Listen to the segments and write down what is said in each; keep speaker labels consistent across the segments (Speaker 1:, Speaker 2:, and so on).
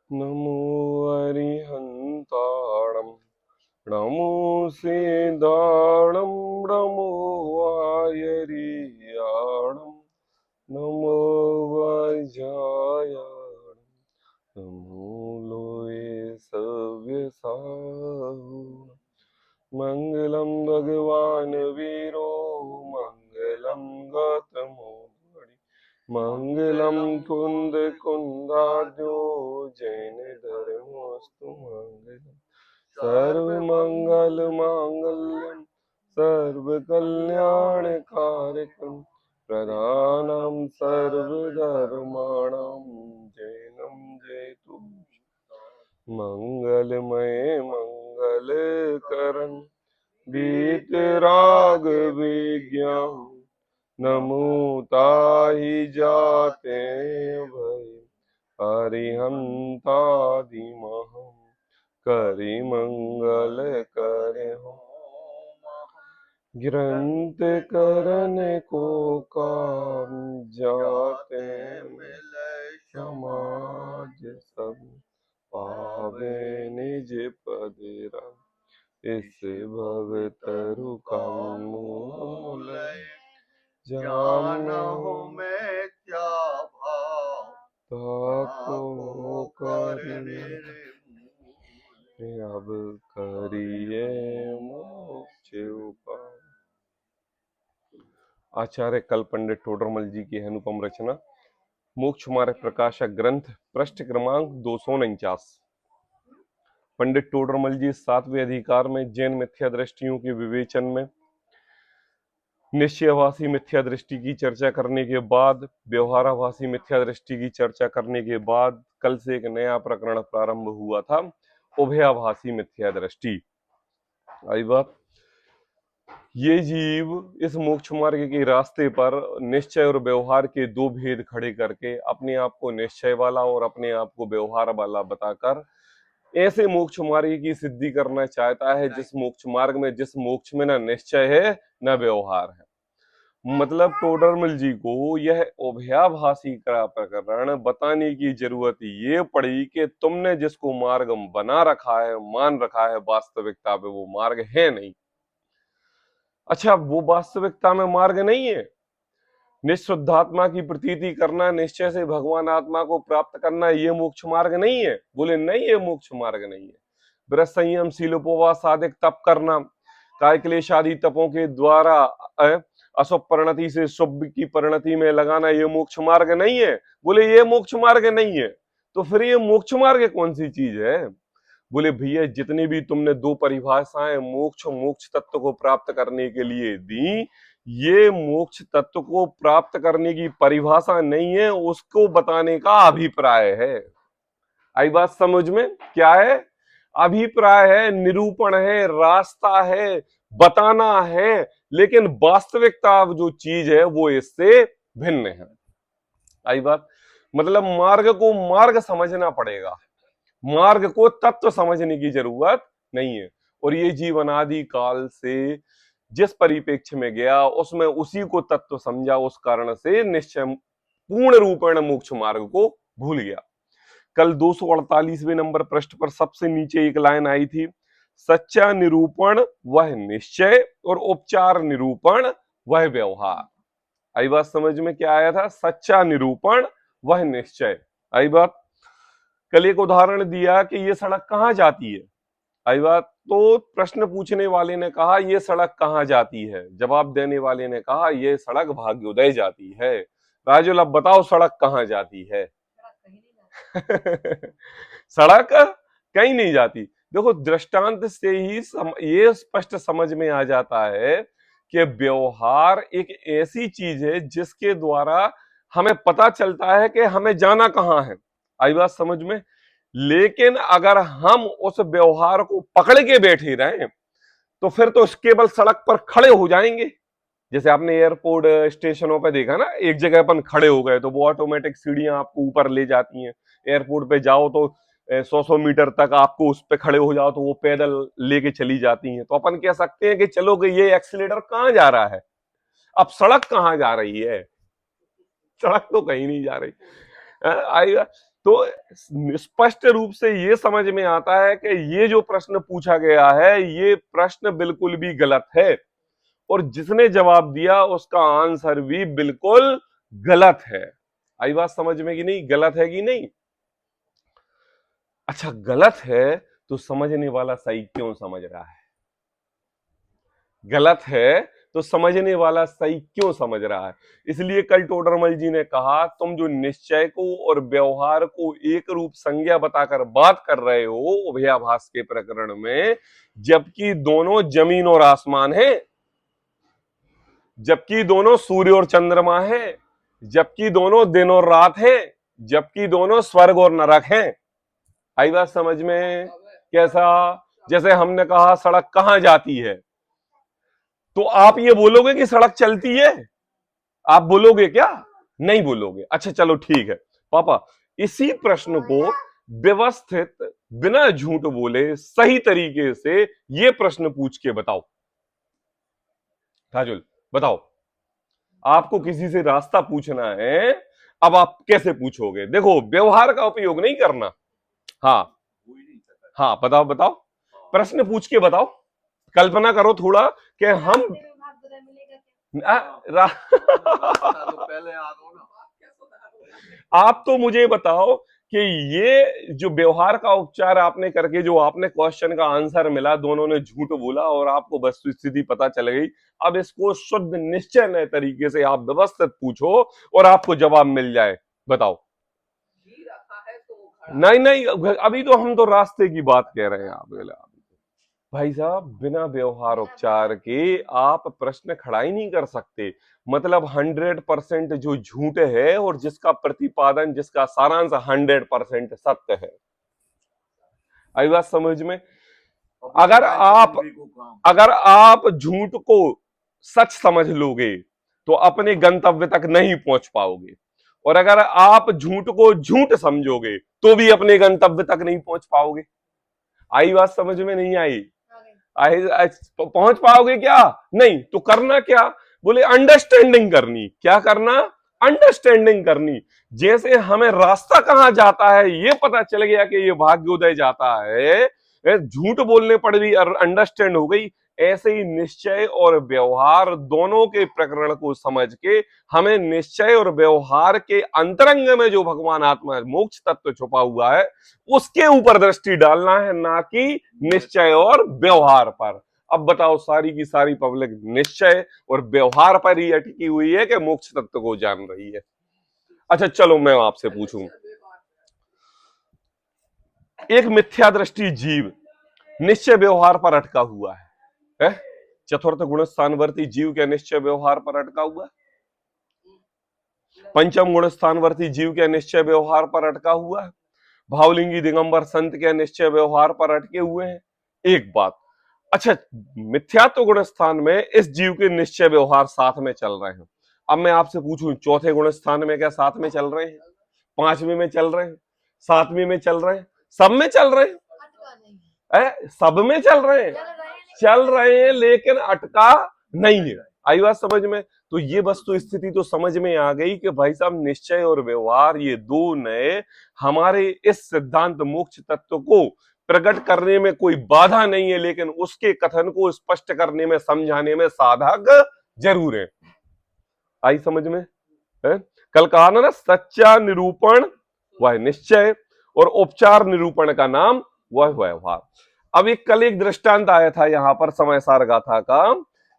Speaker 1: नमो अरिहन्ताणं नमो सीदाणं नमो वायरियाणं नमो वज्रायाणं नमो लोये सव्यसाचिन् मंगलम भगवान वीरो मंगलम गौतमो मंगलम कुंद कुंदाद्यो जैन धर्मोस्तु मंगलम सर्व मंगल मांगल्यम सर्व कल्याण कारकम प्रधानम सर्व धर्माणाम जैनम जयतु मंगलमय मंगल करण बीत राग विज्ञान नमो ताहि जाते भय अरिहंतादिमहम करि मंगल करे हो ग्रंथ करन को काम जाते मिले समाज सब पावे निज पदेरा इस भवतरु का मूल जानहु मैं क्या भाव ताको करिए अब करिए मोक्ष उपाय। आचार्य कल पंडित टोडरमल जी की अनुपम रचना मोक्ष मार्ग प्रकाशक ग्रंथ पृष्ठ क्रमांक 249। पंडित टोडरमल जी 7वें अधिकार में जैन मिथ्या दृष्टियों के विवेचन में निश्चयवासी मिथ्या दृष्टि की चर्चा करने के बाद व्यवहाराभासी मिथ्या दृष्टि की चर्चा करने के बाद कल से एक नया प्रकरण प्रारंभ हुआ था, उभयाभासी मिथ्या दृष्टि। आई बात, ये जीव इस मोक्ष मार्ग के रास्ते पर निश्चय और व्यवहार के दो भेद खड़े करके अपने आप को निश्चय वाला और अपने आप को व्यवहार वाला बताकर ऐसे मोक्ष मार्ग की सिद्धि करना चाहता है जिस मोक्ष मार्ग में जिस मोक्ष में न निश्चय है न व्यवहार है। मतलब टोडरमल जी को यह उभयाभासी का प्रकरण बताने की जरूरत ये पड़ी कि तुमने जिसको मार्ग बना रखा है, मान रखा है, वास्तविकता में वो मार्ग है नहीं। अच्छा, वो वास्तविकता में मार्ग नहीं है। निःशुद्धात्मा की प्रतीति करना, निश्चय से भगवान आत्मा को प्राप्त करना, ये मोक्ष मार्ग नहीं है। बोले नहीं, ये मोक्ष मार्ग नहीं है। व्रत संयम शीलोपवास आदि तप करना, काय क्लेश आदि तपों के द्वारा अशुभ परिणति से शुभ की परिणति में लगाना, ये मोक्ष मार्ग नहीं है। बोले ये मोक्ष मार्ग नहीं है, तो फिर ये मोक्ष मार्ग कौन सी चीज है? बोले भैया, जितनी भी तुमने दो परिभाषाएं मोक्ष मोक्ष तत्व को प्राप्त करने के लिए दी, ये मोक्ष तत्व को प्राप्त करने की परिभाषा नहीं है, उसको बताने का अभिप्राय है। आई बात समझ में? क्या है? अभिप्राय है, निरूपण है, रास्ता है, बताना है, लेकिन वास्तविकता जो चीज है वो इससे भिन्न है। आई बात, मतलब मार्ग को मार्ग समझना पड़ेगा, मार्ग को तत्व समझने की जरूरत नहीं है। और ये जीवन आदि काल से जिस परिप्रेक्ष्य में गया उसमें उसी को तत्व समझा, उस कारण से निश्चय पूर्ण रूपेण मोक्ष मार्ग को भूल गया। कल 248वें नंबर पृष्ठ पर सबसे नीचे एक लाइन आई थी, सच्चा निरूपण वह निश्चय और उपचार निरूपण वह व्यवहार। आई बात समझ में? क्या आया था? सच्चा निरूपण वह निश्चय। आई बात, कल एक उदाहरण दिया कि ये सड़क कहां जाती है। आई बात, तो प्रश्न पूछने वाले ने कहा ये सड़क कहां जाती है, जवाब देने वाले ने कहा ये सड़क भाग्योदय जाती है। राजुल, अब बताओ सड़क कहां जाती है? सड़क कहीं नहीं जाती। देखो, दृष्टांत से ही ये स्पष्ट समझ में आ जाता है कि व्यवहार एक ऐसी चीज है जिसके द्वारा हमें पता चलता है कि हमें जाना कहां है। आई बात समझ में? लेकिन अगर हम उस व्यवहार को पकड़ के बैठे रहें तो फिर तो केवल सड़क पर खड़े हो जाएंगे। जैसे आपने एयरपोर्ट स्टेशनों पे देखा ना, एक जगह अपन खड़े हो गए तो वो ऑटोमेटिक सीढ़ियां आपको ऊपर ले जाती हैं। एयरपोर्ट पे जाओ तो 100-100 मीटर तक आपको उस पे खड़े हो जाओ तो वो पैदल लेके चली जाती हैं। तो अपन कह सकते हैं कि चलो कि ये एक्सीलेटर कहां जा रहा है। अब सड़क कहां जा रही है? सड़क तो कहीं नहीं जा रही। आएगा तो स्पष्ट रूप से ये समझ में आता है कि ये जो प्रश्न पूछा गया है ये प्रश्न बिल्कुल भी गलत है, और जिसने जवाब दिया उसका आंसर भी बिल्कुल गलत है। आई बात समझ में कि नहीं? गलत है कि नहीं? अच्छा, गलत है तो समझने वाला सही क्यों समझ रहा है? गलत है तो समझने वाला सही क्यों समझ रहा है? इसलिए कल टोडरमल जी ने कहा, तुम जो निश्चय को और व्यवहार को एक रूप संज्ञा बताकर बात कर रहे हो उभयाभास के प्रकरण में, जबकि दोनों जमीन और आसमान है, जबकि दोनों सूर्य और चंद्रमा है, जबकि दोनों दिन और रात है, जबकि दोनों स्वर्ग और नरक हैं। आई बात समझ में? कैसा? जैसे हमने कहा सड़क कहां जाती है, तो आप ये बोलोगे कि सड़क चलती है? आप बोलोगे क्या? नहीं बोलोगे। अच्छा चलो ठीक है पापा, इसी प्रश्न को व्यवस्थित, बिना झूठ बोले सही तरीके से ये प्रश्न पूछ के बताओ। ताजुल बताओ, आपको किसी से रास्ता पूछना है, अब आप कैसे पूछोगे? देखो, व्यवहार का उपयोग नहीं करना। हाँ हाँ, बताओ बताओ, प्रश्न पूछ के बताओ। कल्पना करो थोड़ा कि हम पहले आप तो मुझे बताओ कि ये जो व्यवहार का उपचार आपने करके जो आपने क्वेश्चन का आंसर मिला, दोनों ने झूठ बोला और आपको वस्तु स्थिति पता चल गई, अब इसको शुद्ध निश्चय नए तरीके से आप व्यवस्थित पूछो और आपको जवाब मिल जाए। बताओ। नहीं नहीं, अभी तो हम तो रास्ते की बात कह रहे हैं। आप भाई साहब, बिना व्यवहार उपचार के आप प्रश्न खड़ा ही नहीं कर सकते। मतलब 100% जो झूठ है और जिसका प्रतिपादन, जिसका सारांश 100% सत्य है। आई बात समझ में? अगर आप झूठ को सच समझ लोगे तो अपने गंतव्य तक नहीं पहुंच पाओगे, और अगर आप झूठ को झूठ समझोगे तो भी अपने गंतव्य तक नहीं पहुंच पाओगे। आई बात समझ में? नहीं आई? पहुंच पाओगे क्या? नहीं। तो करना क्या? बोले अंडरस्टैंडिंग करनी। क्या करना? अंडरस्टैंडिंग करनी। जैसे हमें रास्ता कहां जाता है ये पता चल गया कि ये भाग्योदय जाता है, झूठ बोलने पर भी अंडरस्टैंड हो गई, ऐसे ही निश्चय और व्यवहार दोनों के प्रकरण को समझ के हमें निश्चय और व्यवहार के अंतरंग में जो भगवान आत्मा मोक्ष तत्व छुपा हुआ है उसके ऊपर दृष्टि डालना है, ना कि निश्चय और व्यवहार पर। अब बताओ, सारी की सारी पब्लिक निश्चय और व्यवहार पर ही अटकी हुई है कि मोक्ष तत्व को जान रही है। अच्छा चलो मैं आपसे पूछूं, एक मिथ्या दृष्टि जीव निश्चय व्यवहार पर अटका हुआ है? चतुर्थ गुण स्थानवर्ती जीव के निश्चय व्यवहार पर अटका हुआ है? पंचम गुण स्थानवर्ती जीव के निश्चय व्यवहार पर अटका हुआ है? भावलिंगी दिगंबर संत के निश्चय व्यवहार पर अटके हुए हैं? एक बात। अच्छा, मिथ्यात्व गुण स्थान में इस जीव के निश्चय व्यवहार साथ में चल रहे हैं। अब मैं आपसे पूछूं, चौथे गुण स्थान में क्या साथ में चल रहे हैं? पांचवें में चल रहे हैं? सातवीं में चल रहे हैं? सब में चल रहे हैं? सब में चल रहे हैं? चल रहे हैं, लेकिन अटका नहीं है। आई बात समझ में? तो ये वस्तु स्थिति तो समझ में आ गई कि भाई साहब, निश्चय और व्यवहार ये दो नए हमारे इस सिद्धांत मोक्ष तत्व को प्रकट करने में कोई बाधा नहीं है, लेकिन उसके कथन को स्पष्ट करने में, समझाने में साधक जरूर है। आई समझ में? है? कल कहा ना, सच्चा निरूपण वह निश्चय और उपचार निरूपण का नाम वह व्यवहार। अब कल एक दृष्टांत आया था यहां पर समय सार गाथा का,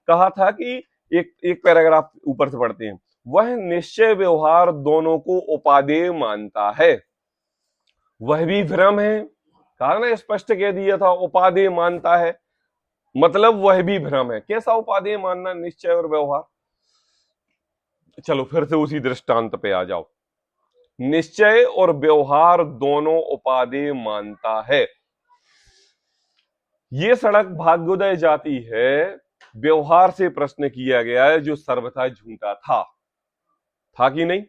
Speaker 1: कहा था कि एक पैराग्राफ ऊपर से पढ़ते हैं, वह निश्चय व्यवहार दोनों को उपादेय मानता है, वह भी भ्रम है। कहा ना, स्पष्ट कह दिया था, उपादेय मानता है मतलब वह भी भ्रम है। कैसा उपादेय मानना निश्चय और व्यवहार? चलो फिर से उसी दृष्टांत पे आ जाओ। निश्चय और व्यवहार दोनों उपादेय मानता है। ये सड़क भाग्योदय जाती है, व्यवहार से प्रश्न किया गया है जो सर्वथा झूठा था कि नहीं?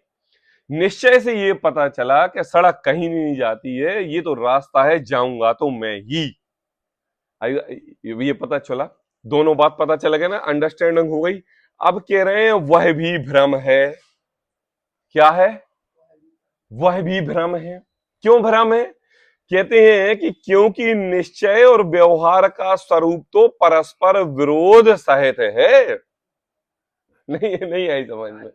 Speaker 1: निश्चय से ये पता चला कि सड़क कहीं नहीं जाती है, ये तो रास्ता है, जाऊंगा तो मैं ही। ये पता चला, दोनों बात पता चल गया ना, अंडरस्टैंडिंग हो गई। अब कह रहे हैं वह भी भ्रम है। क्या है? वह भी भ्रम है। क्यों भ्रम है? कहते हैं कि क्योंकि निश्चय और व्यवहार का स्वरूप तो परस्पर विरोध सहित है। नहीं नहीं आई समझ में?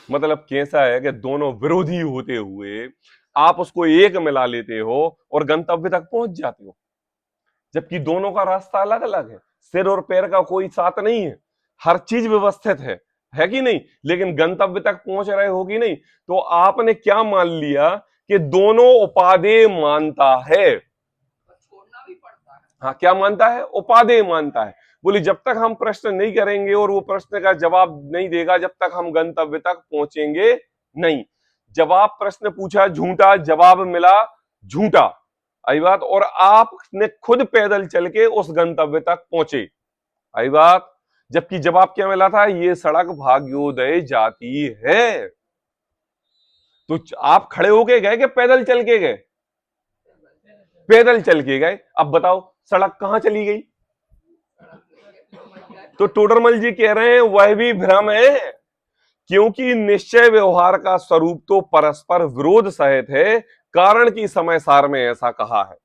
Speaker 1: मतलब कैसा है कि दोनों विरोधी होते हुए आप उसको एक मिला लेते हो और गंतव्य तक पहुंच जाते हो, जबकि दोनों का रास्ता अलग अलग है। सिर और पैर का कोई साथ नहीं है, हर चीज व्यवस्थित है कि नहीं? लेकिन गंतव्य तक पहुंच रहे हो कि नहीं? तो आपने क्या मान लिया कि दोनों उपादेय मानता है। छोड़ना भी पड़ता है। हाँ, क्या मानता है? उपादेय मानता है। बोली जब तक हम प्रश्न नहीं करेंगे और वो प्रश्न का जवाब नहीं देगा, जब तक हम गंतव्य तक पहुंचेंगे नहीं। जवाब प्रश्न पूछा झूठा, जवाब मिला झूठा, आई बात। और आपने खुद पैदल चल के उस गंतव्य तक पहुंचे, आई बात। जबकि जवाब क्या मिला था? ये सड़क भाग्योदय जाती है। तो आप खड़े होके गए कि पैदल चल के गए? पैदल चल के गए। अब बताओ सड़क कहां चली गई? तो टोडरमल जी कह रहे हैं वह भी भ्रम है, क्योंकि निश्चय व्यवहार का स्वरूप तो परस्पर विरोध सहित है। कारण की समय सार में ऐसा कहा है।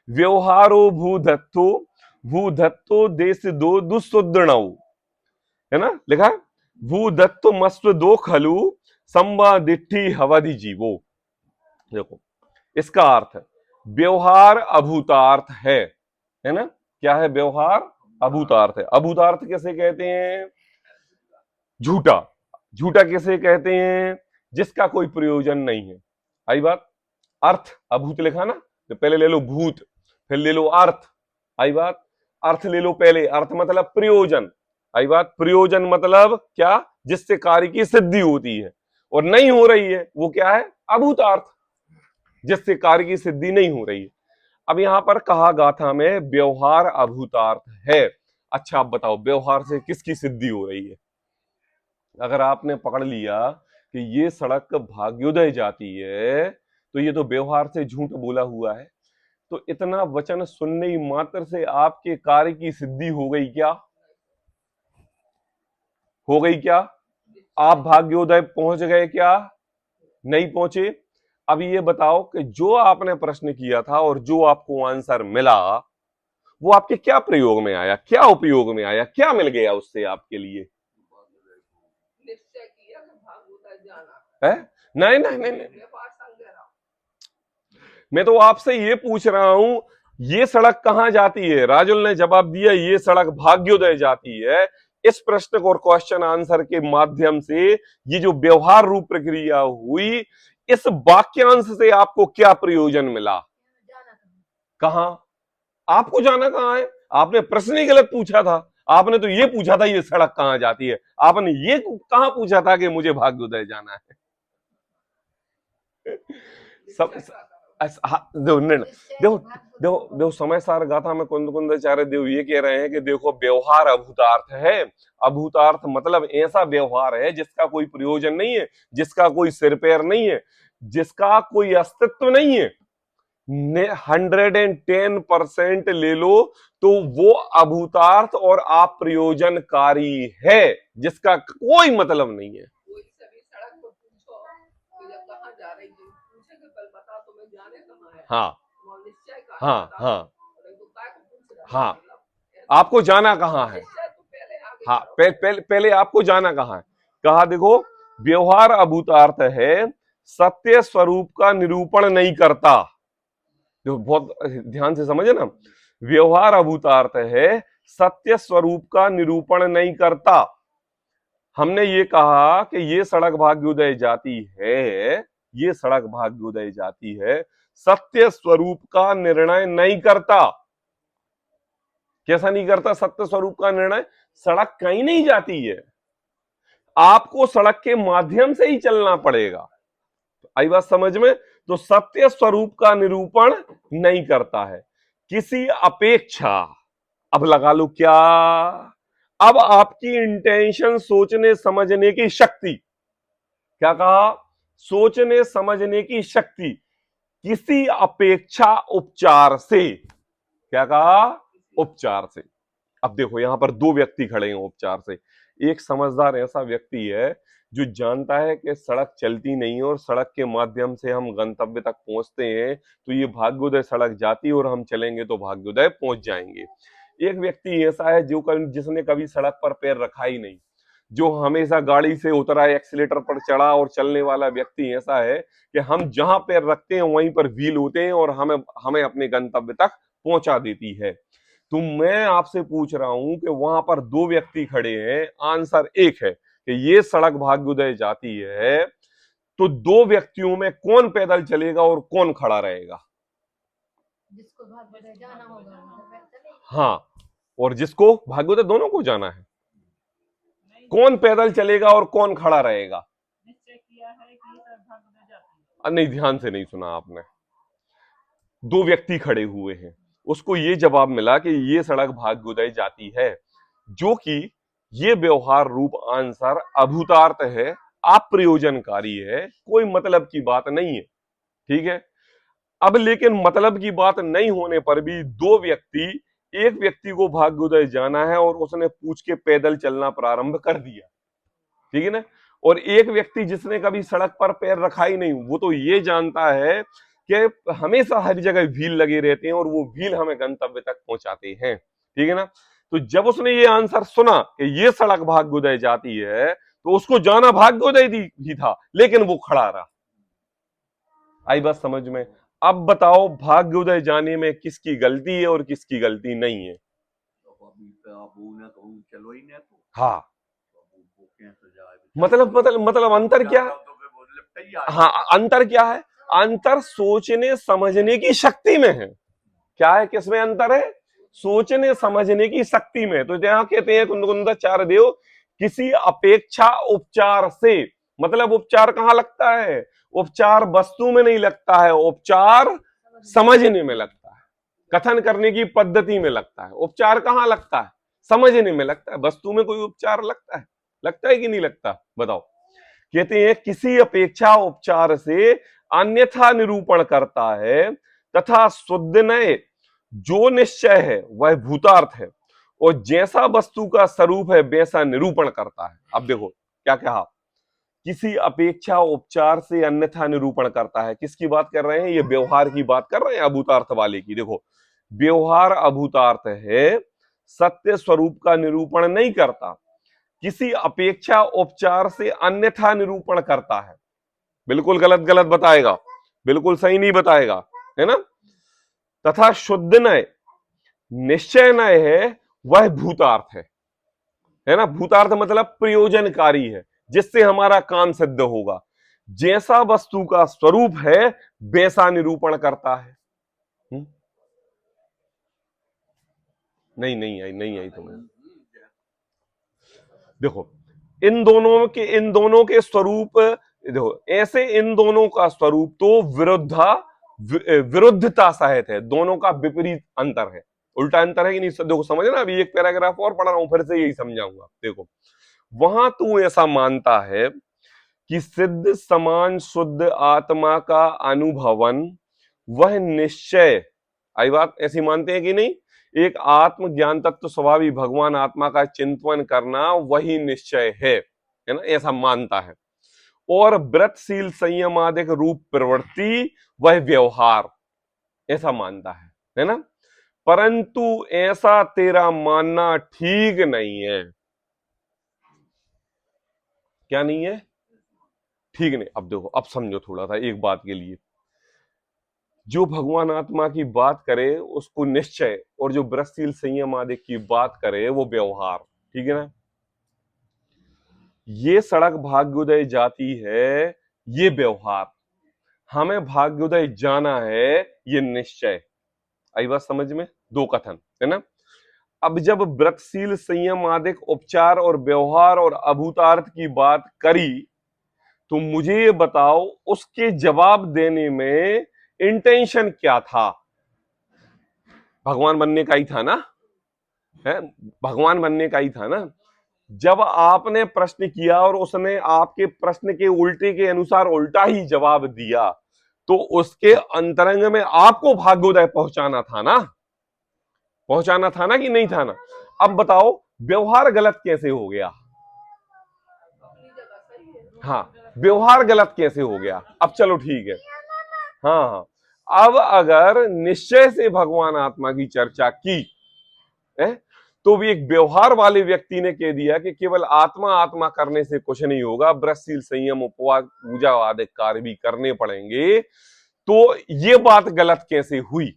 Speaker 1: व्यवहारो भूधत्तो देश दो दुस्सुदृणौ, है ना लिखा? भूधत्तो मस्व दो खलु संवादिठी हवधि जीवो। देखो इसका अर्थ है व्यवहार अभूतार्थ है ना? क्या है? व्यवहार अभूतार्थ है। अभूतार्थ कैसे कहते हैं? झूठा। झूठा कैसे कहते हैं? जिसका कोई प्रयोजन नहीं है, आई बात। अर्थ अभूत लिखा ना, तो पहले ले लो भूत, फिर ले लो अर्थ, आई बात। अर्थ ले लो पहले, अर्थ मतलब प्रयोजन, आई बात। प्रयोजन मतलब क्या? जिससे कार्य की सिद्धि होती है और नहीं हो रही है, वो क्या है? अभूतार्थ, जिससे कार्य की सिद्धि नहीं हो रही है। अब यहां पर कहा गाथा में व्यवहार अभूतार्थ है। अच्छा आप बताओ व्यवहार से किसकी सिद्धि हो रही है? अगर आपने पकड़ लिया कि ये सड़क भाग्योदय जाती है, तो ये तो व्यवहार से झूठ बोला हुआ है। तो इतना वचन सुनने ही मात्र से आपके कार्य की सिद्धि हो गई क्या? हो गई क्या? आप भाग्योदय पहुंच गए क्या? नहीं पहुंचे। अब ये बताओ कि जो आपने प्रश्न किया था और जो आपको आंसर मिला, वो आपके क्या प्रयोग में आया, क्या उपयोग में आया, क्या मिल गया उससे आपके लिए? निश्चय किया कि भाग्योदय जाना है। नहीं नहीं नहीं, नहीं। मैं तो आपसे ये पूछ रहा हूं ये सड़क कहां जाती है? राजुल ने जवाब दिया ये सड़क भाग्योदय जाती है। इस प्रश्न को और क्वेश्चन आंसर के माध्यम से ये जो व्यवहार रूप प्रक्रिया हुई, इस वाक्यांश से आपको क्या प्रयोजन मिला? कहां? आपको जाना कहां है? आपने प्रश्न ही गलत पूछा था। आपने तो ये पूछा था ये सड़क कहां जाती है, आपने ये कहां पूछा था कि मुझे भाग्योदय जाना है? सब देखो देखो देखो समय सार गाथा में कुंद कुंदाचार्य देव ये कह रहे हैं कि देखो व्यवहार अभूतार्थ है। अभूतार्थ मतलब ऐसा व्यवहार है जिसका कोई प्रयोजन नहीं है, जिसका कोई सिर पैर नहीं है, जिसका कोई अस्तित्व नहीं है। 110% ले लो तो वो अभूतार्थ और अप्रयोजनकारी है, जिसका कोई मतलब नहीं है। हाँ हाँ हाँ हाँ, आपको जाना कहां है? हाँ पहले आपको जाना कहां है? कहा देखो व्यवहार अभूतार्थ है, सत्य स्वरूप का निरूपण नहीं करता। देखो बहुत ध्यान से समझे ना, व्यवहार अभूतार्थ है, सत्य स्वरूप का निरूपण नहीं करता। हमने ये कहा कि ये सड़क भाग्योदय जाती है, ये सड़क भाग्योदय जाती है, सत्य स्वरूप का निर्णय नहीं करता। कैसा नहीं करता सत्य स्वरूप का निर्णय? सड़क कहीं नहीं जाती है, आपको सड़क के माध्यम से ही चलना पड़ेगा। आई बात समझ में? तो सत्य स्वरूप का निरूपण नहीं करता है, किसी अपेक्षा। अब लगा लो क्या? अब आपकी इंटेंशन, सोचने समझने की शक्ति, क्या कहा? सोचने समझने की शक्ति किसी अपेक्षा उपचार से, क्या कहा? उपचार से। अब देखो यहां पर दो व्यक्ति खड़े हैं उपचार से, एक समझदार ऐसा व्यक्ति है जो जानता है कि सड़क चलती नहीं है और सड़क के माध्यम से हम गंतव्य तक पहुंचते हैं, तो ये भाग्योदय सड़क जाती है और हम चलेंगे तो भाग्योदय पहुंच जाएंगे। एक व्यक्ति ऐसा है जिसने कभी सड़क पर पैर रखा ही नहीं, जो हमेशा गाड़ी से उतरा, एक्सीलेटर पर चढ़ा और चलने वाला व्यक्ति ऐसा है कि हम जहां पैर रखते हैं वहीं पर व्हील होते हैं और हमें हमें अपने गंतव्य तक पहुंचा देती है। तो मैं आपसे पूछ रहा हूं कि वहां पर दो व्यक्ति खड़े हैं, आंसर एक है कि ये सड़क भाग्योदय जाती है, तो दो व्यक्तियों में कौन पैदल चलेगा और कौन खड़ा रहेगा?
Speaker 2: जिसको भाग्योदय जाना होगा वो पैदल।
Speaker 1: हाँ, और जिसको भाग्योदय दोनों को जाना है, कौन पैदल चलेगा और कौन खड़ा रहेगा?
Speaker 2: निश्चय किया है कि ये भाग्योदय जाती है।
Speaker 1: नहीं, ध्यान से नहीं सुना आपने। दो व्यक्ति खड़े हुए हैं, उसको ये जवाब मिला कि ये सड़क भाग्योदय जाती है, जो कि ये व्यवहार रूप आंसर अभूतार्थ है, अप्रयोजनकारी है, कोई मतलब की बात नहीं है। ठीक है, अब लेकिन मतलब की बात नहीं होने पर भी दो व्यक्ति, एक व्यक्ति को भाग्योदय जाना है और उसने पूछ के पैदल चलना प्रारंभ कर दिया, ठीक है ना, और एक व्यक्ति जिसने कभी सड़क पर पैर रखा ही नहीं, वो तो ये जानता है कि हमेशा हर जगह व्हील लगे रहते हैं और वो व्हील हमें गंतव्य तक पहुंचाते हैं, ठीक है ना। तो जब उसने ये आंसर सुना कि ये सड़क भाग्योदय जाती है, तो उसको जाना भाग्योदय ही था, लेकिन वो खड़ा रहा। आई बात समझ में? अब बताओ भाग्योदय जाने में किसकी गलती है और किसकी गलती नहीं है?
Speaker 3: चलो ही ना, तो
Speaker 1: हाँ, मतलब अंतर क्या है? हाँ, अंतर क्या है? अंतर सोचने समझने की शक्ति में है। क्या है, किसमें अंतर है? सोचने समझने की शक्ति में। तो जहां कहते हैं कुंदचार देव, किसी अपेक्षा उपचार से, मतलब उपचार कहां लगता है? उपचार वस्तु में नहीं लगता है, उपचार समझने में लगता है, कथन करने की पद्धति में लगता है। उपचार कहां लगता है? समझने में लगता है। वस्तु में कोई उपचार लगता है? लगता है कि नहीं लगता? बताओ। कहते हैं किसी अपेक्षा उपचार से अन्यथा निरूपण करता है, तथा शुद्ध नय जो निश्चय है वह भूतार्थ है, और जैसा वस्तु का स्वरूप है वैसा निरूपण करता है। अब देखो क्या कहा, किसी अपेक्षा उपचार से अन्यथा निरूपण करता है। किसकी बात कर रहे हैं? ये व्यवहार की बात कर रहे हैं, अभूतार्थ वाले की। देखो, व्यवहार अभूतार्थ है, सत्य स्वरूप का निरूपण नहीं करता, किसी अपेक्षा उपचार से अन्यथा निरूपण करता है। बिल्कुल गलत गलत बताएगा, बिल्कुल सही नहीं बताएगा, है ना। तथा शुद्ध नय निश्चय नय है, वह भूतार्थ है ना। भूतार्थ मतलब प्रयोजनकारी है, जिससे हमारा काम सिद्ध होगा। जैसा वस्तु का स्वरूप है वैसा निरूपण करता है। नहीं आई तुम्हें। देखो, इन दोनों के स्वरूप, देखो ऐसे इन दोनों का स्वरूप तो विरुद्धता सहित है, दोनों का विपरीत अंतर है, उल्टा अंतर है कि नहीं? देखो समझना, अभी एक पैराग्राफ और पढ़ रहा हूं, फिर से यही समझाऊंगा। देखो, वहां तू ऐसा मानता है कि सिद्ध समान शुद्ध आत्मा का अनुभवन वह निश्चय, आई बात, ऐसी मानते हैं कि नहीं? एक आत्म ज्ञान तत्व स्वभावी भगवान आत्मा का चिंतन करना वही निश्चय है ना, ऐसा मानता है। और व्रतशील संयम आदि रूप प्रवृत्ति वह व्यवहार, ऐसा मानता है ना। परंतु ऐसा तेरा मानना ठीक नहीं है। क्या नहीं है? ठीक नहीं। अब देखो, अब समझो थोड़ा सा एक बात के लिए, जो भगवान आत्मा की बात करे उसको निश्चय, और जो व्रतशील संयम आदि की बात करे वो व्यवहार, ठीक है ना। ये सड़क भाग्योदय जाती है, ये व्यवहार, हमें भाग्योदय जाना है, ये निश्चय। आई बात समझ में? दो कथन है ना। अब जब व्रतशील संयम आदि उपचार और व्यवहार और अभूतार्थ की बात करी, तो मुझे ये बताओ उसके जवाब देने में इंटेंशन क्या था? भगवान बनने का ही था ना, है? भगवान बनने का ही था ना। जब आपने प्रश्न किया और उसने आपके प्रश्न के उल्टे के अनुसार उल्टा ही जवाब दिया, तो उसके अंतरंग में आपको भाग्योदय पहुंचाना था ना, पहुंचाना था ना कि नहीं था ना। अब बताओ व्यवहार गलत कैसे हो गया? हाँ, व्यवहार गलत कैसे हो गया? अब चलो ठीक है। हाँ हाँ, अब अगर निश्चय से भगवान आत्मा की चर्चा की है, तो भी एक व्यवहार वाले व्यक्ति ने कह दिया कि केवल आत्मा आत्मा करने से कुछ नहीं होगा, व्रतशील, संयम, उपवास, पूजा आदि कार्य भी करने पड़ेंगे। तो ये बात गलत कैसे हुई?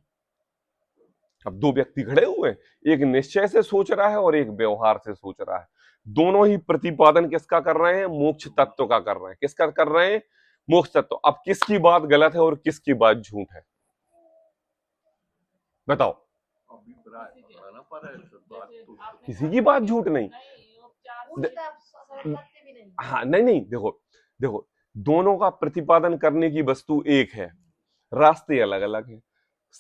Speaker 1: अब दो व्यक्ति खड़े हुए हैं, एक निश्चय से सोच रहा है और एक व्यवहार से सोच रहा है। दोनों ही प्रतिपादन किसका कर रहे हैं? मोक्ष तत्व का कर रहे हैं। किसका कर रहे हैं? मोक्ष तत्व। अब किसकी बात गलत है और किसकी बात झूठ है? बताओ। किसी की बात झूठ नहीं। हाँ, नहीं नहीं, देखो देखो, दोनों का प्रतिपादन करने की वस्तु एक है, रास्ते अलग अलग है,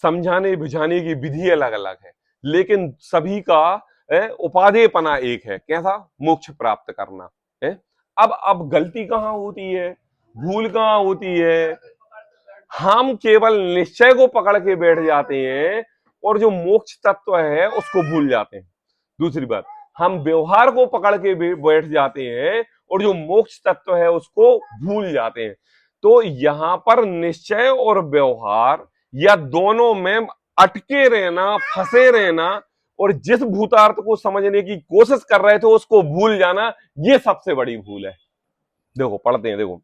Speaker 1: समझाने बुझाने की विधि अलग अलग है, लेकिन सभी का उपादेयपना एक है। कैसा? मोक्ष प्राप्त करना है। अब गलती कहां होती है, भूल कहां होती है? हम केवल निश्चय को पकड़ के बैठ जाते हैं और जो मोक्ष तत्व है उसको भूल जाते हैं। दूसरी बात, हम व्यवहार को पकड़ के बैठ जाते हैं और जो मोक्ष तत्व है उसको भूल जाते हैं। तो यहां पर निश्चय और व्यवहार या दोनों में अटके रहना, फंसे रहना और जिस भूतार्थ को समझने की कोशिश कर रहे थे उसको भूल जाना, ये सबसे बड़ी भूल है। देखो पढ़ते हैं, देखो,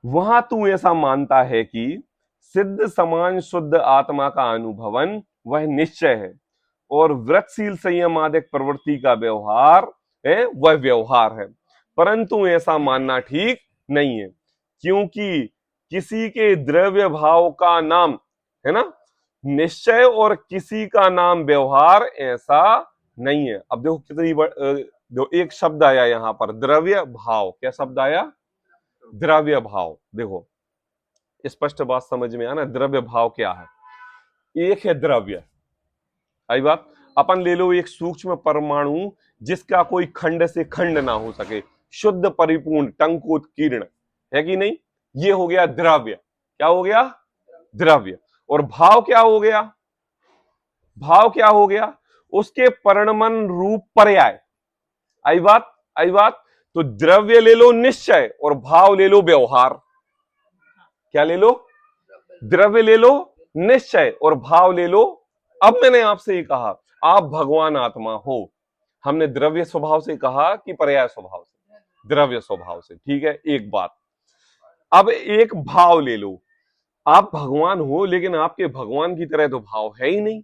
Speaker 1: वहां तू ऐसा मानता है कि सिद्ध समान शुद्ध आत्मा का अनुभवन वह निश्चय है और व्रतशील संयम आदि प्रवृत्ति का व्यवहार है वह व्यवहार है, परंतु ऐसा मानना ठीक नहीं है, क्योंकि किसी के द्रव्य भाव का नाम है ना निश्चय और किसी का नाम व्यवहार, ऐसा नहीं है। अब देखो कितनी जो एक शब्द आया यहां पर, द्रव्य भाव। क्या शब्द आया? द्रव्य भाव। देखो स्पष्ट बात समझ में आना, द्रव्य भाव क्या है? एक है द्रव्य, आई बात। अपन ले लो एक सूक्ष्म परमाणु जिसका कोई खंड से खंड ना हो सके, शुद्ध परिपूर्ण टंकोत्कीर्ण, है कि नहीं? ये हो गया द्रव्य। क्या हो गया? द्रव्य। और भाव क्या हो गया? भाव क्या हो गया? उसके परिणमन रूप पर्याय। आई बात? आई बात। तो द्रव्य ले लो निश्चय और भाव ले लो व्यवहार। क्या ले लो? द्रव्य ले लो निश्चय और भाव ले लो। अब मैंने आपसे ये कहा आप भगवान आत्मा हो, हमने द्रव्य स्वभाव से कहा कि पर्याय स्वभाव से? द्रव्य स्वभाव से। ठीक है, एक बात। अब एक भाव ले लो, आप भगवान हो लेकिन आपके भगवान की तरह तो भाव है ही नहीं,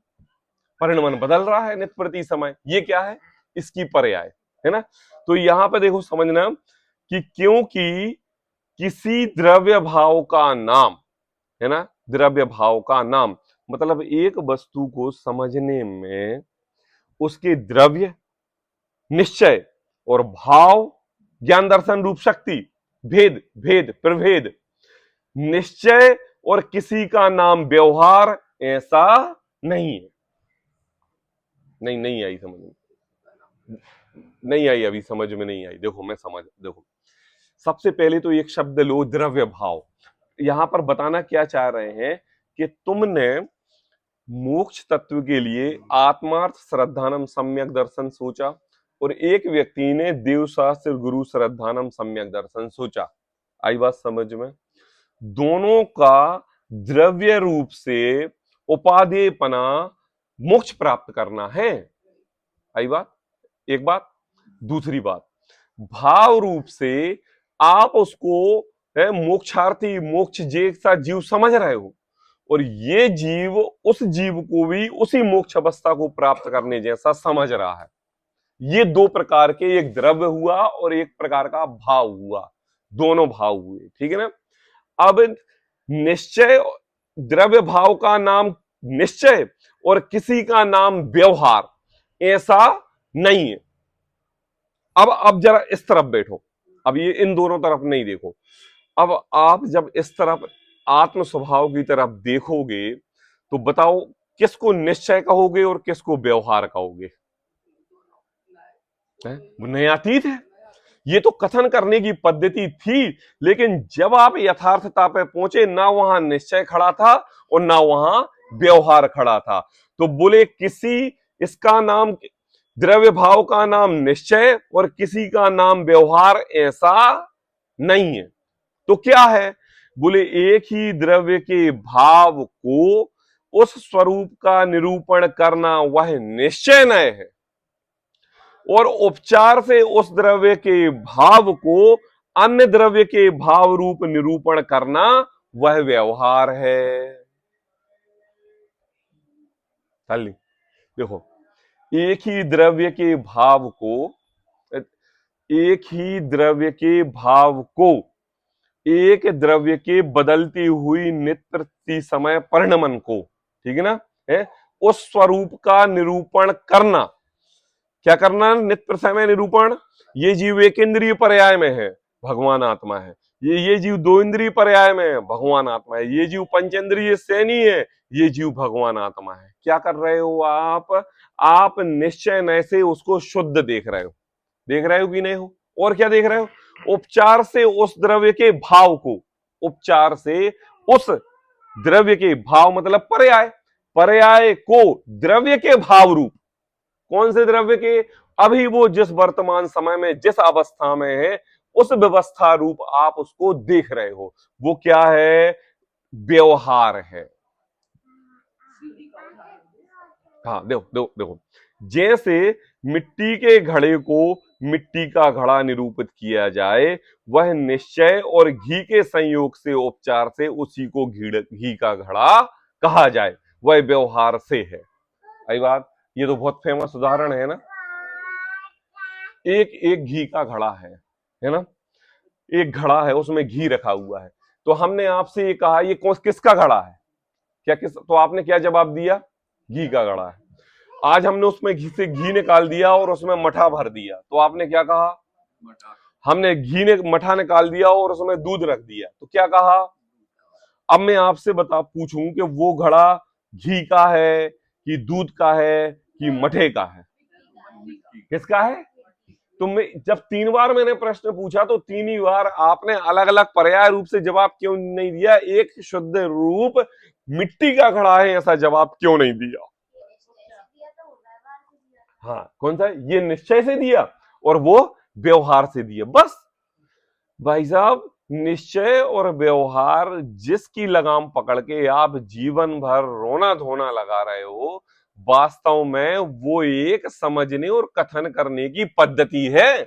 Speaker 1: परिणमन बदल रहा है नित्य प्रति समय। ये क्या है? इसकी पर्याय है ना। तो यहां पर देखो समझना कि क्योंकि किसी द्रव्य भाव का नाम है ना, द्रव्य भाव का नाम मतलब एक वस्तु को समझने में उसके द्रव्य, निश्चय और भाव, ज्ञान दर्शन रूप शक्ति, भेद भेद प्रभेद, निश्चय और किसी का नाम व्यवहार, ऐसा नहीं है। नहीं आई समझ में, नहीं आई, अभी समझ में नहीं आई। देखो मैं समझ, देखो सबसे पहले तो एक शब्द लो, द्रव्य भाव। यहां पर बताना क्या चाह रहे हैं कि तुमने मोक्ष तत्व के लिए आत्मार्थ श्रद्धानम सम्यक दर्शन सोचा और एक व्यक्ति ने देव शास्त्र गुरु श्रद्धानम सम्यक दर्शन सोचा। आई बात समझ में? दोनों का द्रव्य रूप से उपादेयपना मोक्ष प्राप्त करना है। आई बात? एक बात। दूसरी बात, भाव रूप से आप उसको मोक्षार्थी, मोक्ष जैसा जीव समझ रहे हो और ये जीव उस जीव को भी उसी मोक्ष अवस्था को प्राप्त करने जैसा समझ रहा है। ये दो प्रकार के, एक द्रव्य हुआ और एक प्रकार का भाव हुआ, दोनों भाव हुए। ठीक है ना। अब निश्चय, द्रव्य भाव का नाम निश्चय और किसी का नाम व्यवहार, ऐसा नहीं है। अब जरा इस तरफ बैठो, अब ये इन दोनों तरफ नहीं देखो। अब आप जब इस तरफ आत्म स्वभाव की तरफ देखोगे तो बताओ किसको निश्चय कहोगे और किसको व्यवहार कहोगे? न्यायातीत है। ये तो कथन करने की पद्धति थी, लेकिन जब आप यथार्थता पे पहुंचे ना वहां निश्चय खड़ा था और ना वहां व्यवहार खड़ा था। तो बोले किसी, इसका नाम द्रव्य भाव का नाम निश्चय और किसी का नाम व्यवहार ऐसा नहीं है। तो क्या है? बोले एक ही द्रव्य के भाव को उस स्वरूप का निरूपण करना वह निश्चय नय है, और उपचार से उस द्रव्य के भाव को अन्य द्रव्य के भाव रूप निरूपण करना वह व्यवहार है। चलिए देखो, एक ही द्रव्य के भाव को, एक ही द्रव्य के भाव को एक द्रव्य के बदलती हुई नित्य प्रति समय परिणमन को, ठीक है ना, है उस स्वरूप का निरूपण करना। क्या करना? नित्य समय निरूपण। ये जीव एक इंद्रिय पर्याय में है, भगवान आत्मा है। ये जीव दो इंद्रिय पर्याय में है, भगवान आत्मा है। ये जीव पंचेंद्रिय सैनी है, ये जीव भगवान आत्मा है। क्या कर रहे हो आप निश्चय नय से उसको शुद्ध देख रहे हो। देख रहे हो कि नहीं हो? और क्या देख रहे हो? उपचार से उस द्रव्य के भाव को, उपचार से उस द्रव्य के भाव मतलब पर्याय, पर्याय को द्रव्य के भाव रूप, कौन से द्रव्य के? अभी वो जिस वर्तमान समय में जिस अवस्था में है उस व्यवस्था रूप आप उसको देख रहे हो। वो क्या है? व्यवहार है। हाँ देखो देखो देखो, जैसे मिट्टी के घड़े को मिट्टी का घड़ा निरूपित किया जाए, वह निश्चय और घी के संयोग से उपचार से उसी को घी का घड़ा कहा जाए, वह व्यवहार से है। आई बात? ये तो बहुत फेमस उदाहरण है ना। एक एक घी का घड़ा है ना, एक घड़ा है उसमें घी रखा हुआ है। तो हमने आपसे ये कहा ये किसका घड़ा है? क्या किस? तो आपने क्या जवाब दिया? घी का घड़ा है। आज हमने उसमें घी से घी निकाल दिया और उसमें मठा भर दिया, तो आपने क्या कहा? हमने घी ने मठा निकाल दिया और उसमें दूध रख दिया, तो क्या कहा? अब मैं आपसे पूछूं कि वो घड़ा घी का है कि दूध का है कि मठे का है? किसका है? तुमने जब 3 बार मैंने प्रश्न पूछा तो 3 ही बार आपने अलग अलग पर्याय रूप से जवाब क्यों नहीं दिया? एक शुद्ध रूप मिट्टी का घड़ा है ऐसा जवाब क्यों नहीं दिया? हाँ, कौन सा? ये निश्चय से दिया और वो व्यवहार से दिया। बस भाई साहब, निश्चय और व्यवहार जिसकी लगाम पकड़ के आप जीवन भर रोना धोना लगा रहे हो, वास्तव में वो एक समझने और कथन करने की पद्धति है।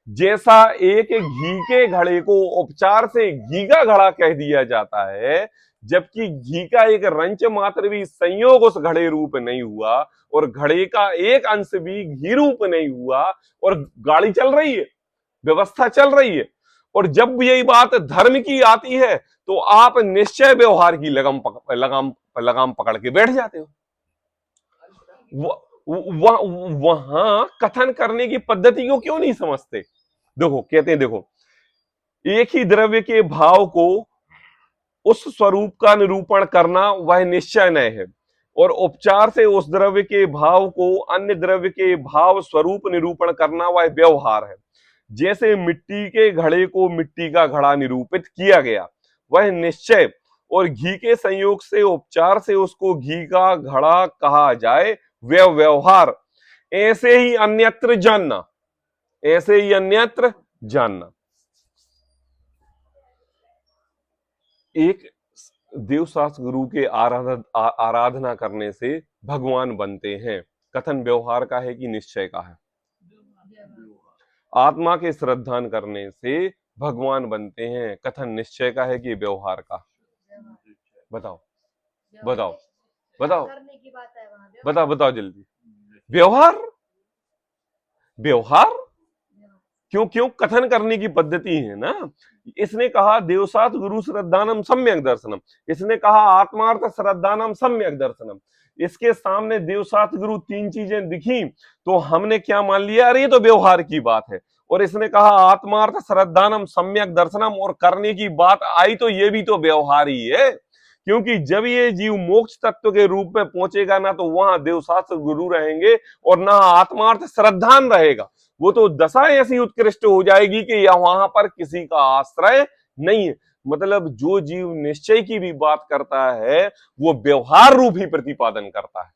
Speaker 1: जैसा एक घी के घड़े को उपचार से घी का घड़ा कह दिया जाता है, जबकि घी का एक रंच मात्र भी संयोग उस घड़े रूप नहीं हुआ और घड़े का एक अंश भी घी रूप नहीं हुआ, और गाड़ी चल रही है, व्यवस्था चल रही है, और जब यही बात धर्म की आती है तो आप निश्चय व्यवहार की लगाम पकड़ के बैठ जाते हो। वहां कथन करने की पद्धति को क्यों नहीं समझते? देखो, कहते हैं देखो, एक ही द्रव्य के भाव को उस स्वरूप का निरूपण करना वह निश्चय नय है, और उपचार से उस द्रव्य के भाव को अन्य द्रव्य के भाव स्वरूप निरूपण करना वह व्यवहार है। जैसे मिट्टी के घड़े को मिट्टी का घड़ा निरूपित किया गया, वह निश्चय और घी के संयोग से उपचार से उसको घी का घड़ा कहा जाए, वह व्यवहार। ऐसे ही अन्यत्र जानना, ऐसे ही अन्यत्र जानना। एक देवशास्त्र गुरु के आराधना करने से भगवान बनते हैं, कथन व्यवहार का है कि निश्चय का है? आत्मा के श्रद्धान करने से भगवान बनते हैं, कथन निश्चय का है कि व्यवहार का? बताओ बताओ बताओ
Speaker 2: करने की बात है वहां,
Speaker 1: बताओ बताओ जल्दी। व्यवहार, व्यवहार क्यों? क्यों? कथन करने की पद्धति है ना। इसने कहा देवशास्त्र गुरु श्रद्धानम सम्यक दर्शनम, इसने कहा आत्मार्थ श्रद्धानम सम्यक दर्शनम। इसके सामने देवशास्त्र गुरु 3 चीजें दिखी तो हमने क्या मान लिया? अरे ये तो व्यवहार की बात है। और इसने कहा आत्मार्थ श्रद्धानम सम्यक दर्शनम, और करने की बात आई तो ये भी तो व्यवहार ही है, क्योंकि जब ये जीव मोक्ष तत्व के रूप में पहुंचेगा ना तो वहां देवशास्त्र गुरु रहेंगे और ना आत्मार्थ श्रद्धान रहेगा। वो तो दशा ऐसी उत्कृष्ट हो जाएगी कि वहां पर किसी का आश्रय नहीं है। मतलब जो जीव निश्चय की भी बात करता है वो व्यवहार रूप ही प्रतिपादन करता है।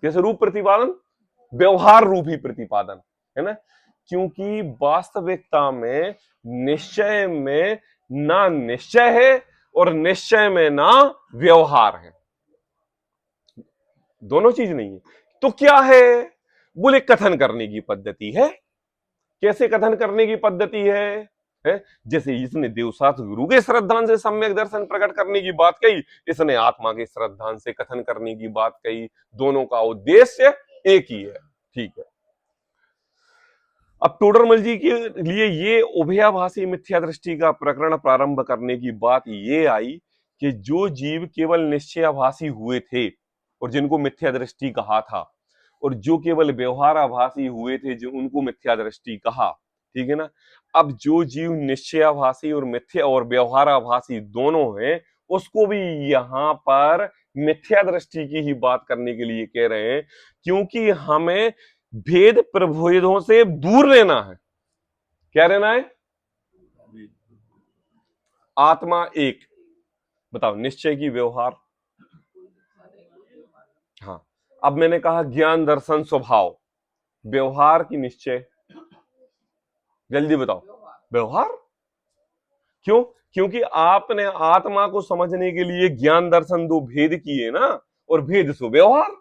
Speaker 1: किस रूप प्रतिपादन? व्यवहार रूपी प्रतिपादन, है ना। क्योंकि वास्तविकता में निश्चय में ना निश्चय है और निश्चय में ना व्यवहार है, दोनों चीज नहीं है। तो क्या है? बोले कथन करने की पद्धति है। कैसे कथन करने की पद्धति है? जैसे इसने देवशास्त्र गुरु के श्रद्धांत से सम्यक दर्शन प्रकट करने की बात कही, इसने आत्मा के श्रद्धांत से कथन करने की बात कही, दोनों का उद्देश्य एक ही है। ठीक है। अब टोडरमल जी के लिए ये उभयाभासी मिथ्या दृष्टि का प्रकरण प्रारंभ करने की बात ये आई कि जो जीव केवल निश्चयाभासी हुए थे और जिनको मिथ्या दृष्टि कहा था, और जो केवल व्यवहाराभासी हुए थे जो उनको मिथ्या दृष्टि कहा, ठीक है ना। अब जो जीव निश्चयाभासी और मिथ्या और व्यवहाराभासी दोनों हैं, उसको भी यहां पर मिथ्या दृष्टि की ही बात करने के लिए कह रहे हैं, क्योंकि हमें भेद प्रभेदों से दूर रहना है। क्या रहना है? आत्मा एक। बताओ, निश्चय की व्यवहार। हाँ, अब मैंने कहा ज्ञान दर्शन स्वभाव, व्यवहार की निश्चय। जल्दी बताओ, व्यवहार। क्यों? क्योंकि आपने आत्मा को समझने के लिए ज्ञान दर्शन दो भेद किए ना, और भेद सो व्यवहार।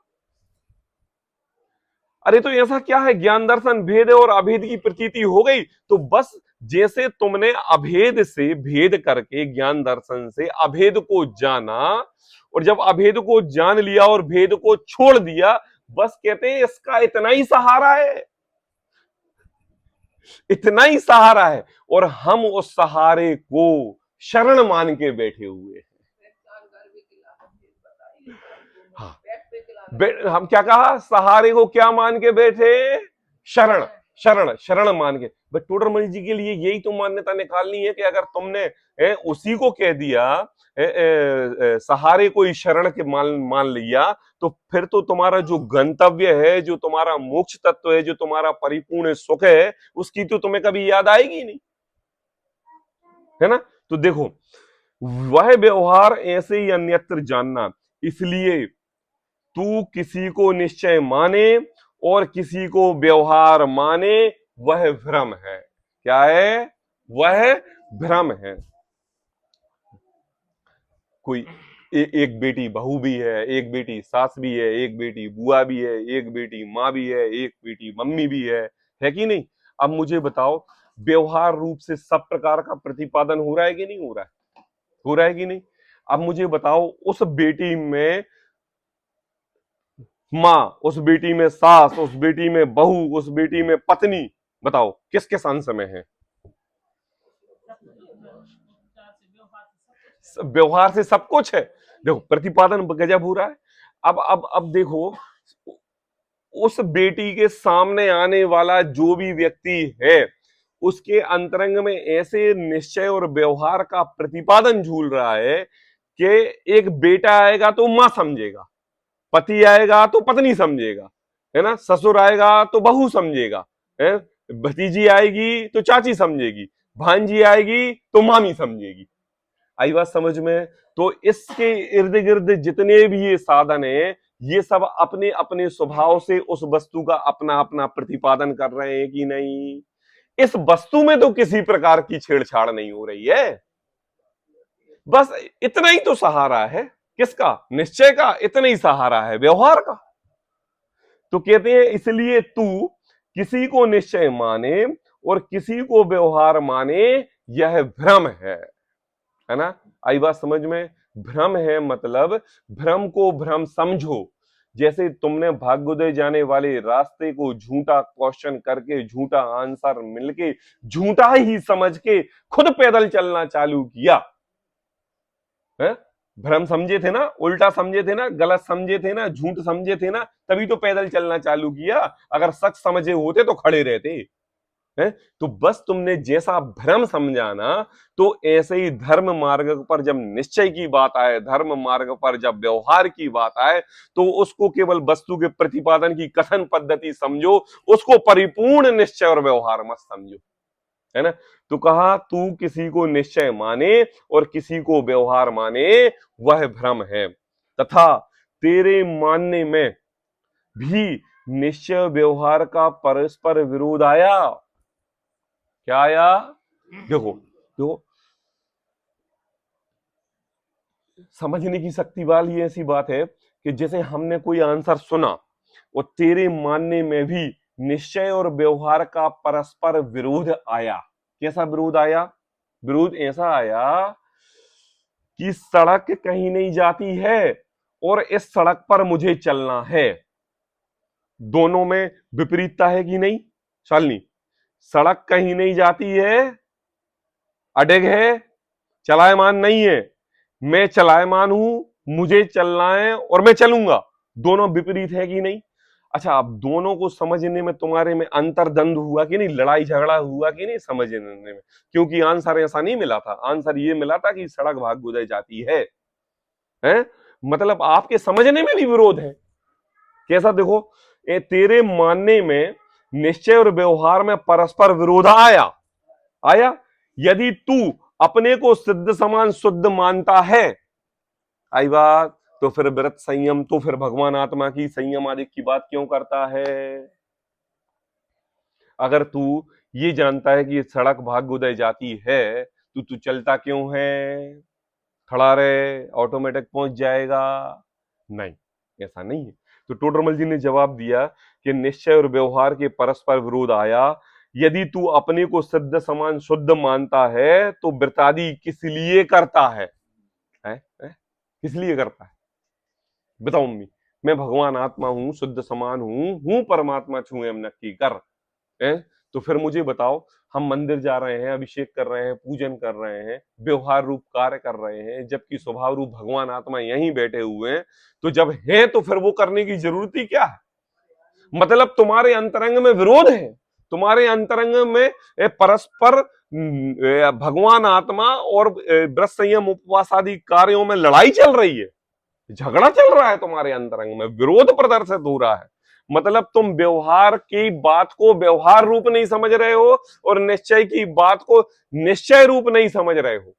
Speaker 1: अरे तो ऐसा क्या है, ज्ञान दर्शन भेद और अभेद की प्रतीति हो गई, तो बस जैसे तुमने अभेद से भेद करके ज्ञान दर्शन से अभेद को जाना, और जब अभेद को जान लिया और भेद को छोड़ दिया, बस कहते हैं इसका इतना ही सहारा है, इतना ही सहारा है, और हम उस सहारे को शरण मान के बैठे हुए हैं। हाँ, हम क्या कहा, सहारे को क्या मान के बैठे? शरण। शरण शरण मान के। बट टोडरमल जी के लिए यही तो मान्यता निकालनी है कि अगर तुमने उसी को कह दिया सहारे को ही शरण के मान लिया, तो फिर तो तुम्हारा जो गंतव्य है, जो तुम्हारा मोक्ष तत्व है, जो तुम्हारा परिपूर्ण सुख है, उसकी तो तुम्हें कभी याद आएगी नहीं, है ना। तो देखो, वह व्यवहार ऐसे ही अन्यत्र जानना, इसलिए तू किसी को निश्चय माने और किसी को व्यवहार माने, वह भ्रम है। क्या है? वह भ्रम है। कोई एक बेटी बहू भी है, एक बेटी सास भी है, एक बेटी बुआ भी है, एक बेटी माँ भी है, एक बेटी मम्मी भी है कि नहीं? अब मुझे बताओ, व्यवहार रूप से सब प्रकार का प्रतिपादन हो रहा है कि नहीं हो रहा है? हो रहा है कि नहीं? अब मुझे बताओ, उस बेटी में माँ, उस बेटी में सास, उस बेटी में बहू, उस बेटी में पत्नी, बताओ किस किस अंश में है? व्यवहार से सब कुछ है। देखो, प्रतिपादन गजब हो रहा है। अब देखो, उस बेटी के सामने आने वाला जो भी व्यक्ति है, उसके अंतरंग में ऐसे निश्चय और व्यवहार का प्रतिपादन झूल रहा है कि एक बेटा आएगा तो मां समझेगा, पति आएगा तो पत्नी समझेगा, है ना, ससुर आएगा तो बहू समझेगा, है, भतीजी आएगी तो चाची समझेगी, भांजी आएगी तो मामी समझेगी। आई बात समझ में? तो इसके इर्द गिर्द जितने भी ये साधन है, ये सब अपने अपने स्वभाव से उस वस्तु का अपना अपना प्रतिपादन कर रहे हैं कि नहीं? इस वस्तु में तो किसी प्रकार की छेड़छाड़ नहीं हो रही है, बस इतना ही तो सहारा है। किसका? निश्चय का। इतना ही सहारा है व्यवहार का। तो कहते हैं इसलिए तू किसी को निश्चय माने और किसी को व्यवहार माने, यह भ्रम है ना। आई बात समझ में? भ्रम है मतलब भ्रम को भ्रम समझो। जैसे तुमने भाग्योदय जाने वाले रास्ते को झूठा क्वेश्चन करके, झूठा आंसर मिलके, झूठा ही समझ के खुद पैदल चलना चालू किया है। भ्रम समझे थे ना, उल्टा समझे थे ना, गलत समझे थे ना, झूठ समझे थे ना, तभी तो पैदल चलना चालू किया। अगर सच समझे होते तो खड़े रहते हैं। तो बस तुमने जैसा भ्रम समझा ना, तो ऐसे ही धर्म मार्ग पर जब निश्चय की बात आए, धर्म मार्ग पर जब व्यवहार की बात आए, तो उसको केवल वस्तु के प्रतिपादन की कथन पद्धति समझो, उसको परिपूर्ण निश्चय और व्यवहार मत समझो, है ना। तो कहा तू किसी को निश्चय माने और किसी को व्यवहार माने, वह भ्रम है, तथा तेरे मानने में भी निश्चय व्यवहार का परस्पर विरोध आया। क्या आया? देखो देखो, समझने की शक्ति वाली ऐसी बात है कि जैसे हमने कोई आंसर सुना और तेरे मानने में भी निश्चय और व्यवहार का परस्पर विरोध आया। कैसा विरोध आया? विरोध ऐसा आया कि सड़क कहीं नहीं जाती है और इस सड़क पर मुझे चलना है। दोनों में विपरीतता है कि नहीं शालिनी? सड़क कहीं नहीं जाती है, अड़ग है, चलायमान नहीं है। मैं चलायमान हूं, मुझे चलना है और मैं चलूंगा। दोनों विपरीत है कि नहीं? अच्छा, अब दोनों को समझने में तुम्हारे में अंतर्द्वंद हुआ कि नहीं, लड़ाई झगड़ा हुआ कि नहीं समझने में? क्योंकि आंसर ऐसा नहीं मिला था, आंसर ये मिला था कि सड़क भाग गुजर जाती है। मतलब आपके समझने में भी विरोध है। कैसा? देखो, तेरे मानने में निश्चय और व्यवहार में परस्पर विरोध आया। आया। यदि तू अपने को सिद्ध समान शुद्ध मानता है, आई बात, तो फिर व्रत संयम, तो फिर भगवान आत्मा की संयम आदि की बात क्यों करता है? अगर तू ये जानता है कि सड़क भाग्य उदय जाती है, तो तू चलता क्यों है? खड़ा रहे, ऑटोमेटिक पहुंच जाएगा। नहीं, ऐसा नहीं है। तो टोडरमल जी ने जवाब दिया कि निश्चय और व्यवहार के परस्पर विरोध आया। यदि तू अपने को सिद्ध समान शुद्ध मानता है तो व्रतादि किस लिए करता है? किस लिए करता है? बताओ मम्मी। मैं भगवान आत्मा हूं, शुद्ध समान हूं परमात्मा छू एम नक्की कर। है? तो फिर मुझे बताओ, हम मंदिर जा रहे हैं, अभिषेक कर रहे हैं, पूजन कर रहे हैं, व्यवहार रूप कार्य कर रहे हैं, जबकि स्वभाव रूप भगवान आत्मा यहीं बैठे हुए हैं। तो जब है तो फिर वो करने की जरूरत ही क्या है? मतलब तुम्हारे अंतरंग में विरोध है, तुम्हारे अंतरंग में परस्पर भगवान आत्मा और व्रत संयम उपवास आदि कार्यों में लड़ाई चल रही है, झगड़ा चल रहा है तुम्हारे अंतरंग में, विरोध प्रदर्शित हो रहा है। मतलब तुम व्यवहार की बात को व्यवहार रूप नहीं समझ रहे हो और निश्चय की बात को निश्चय रूप नहीं समझ रहे हो।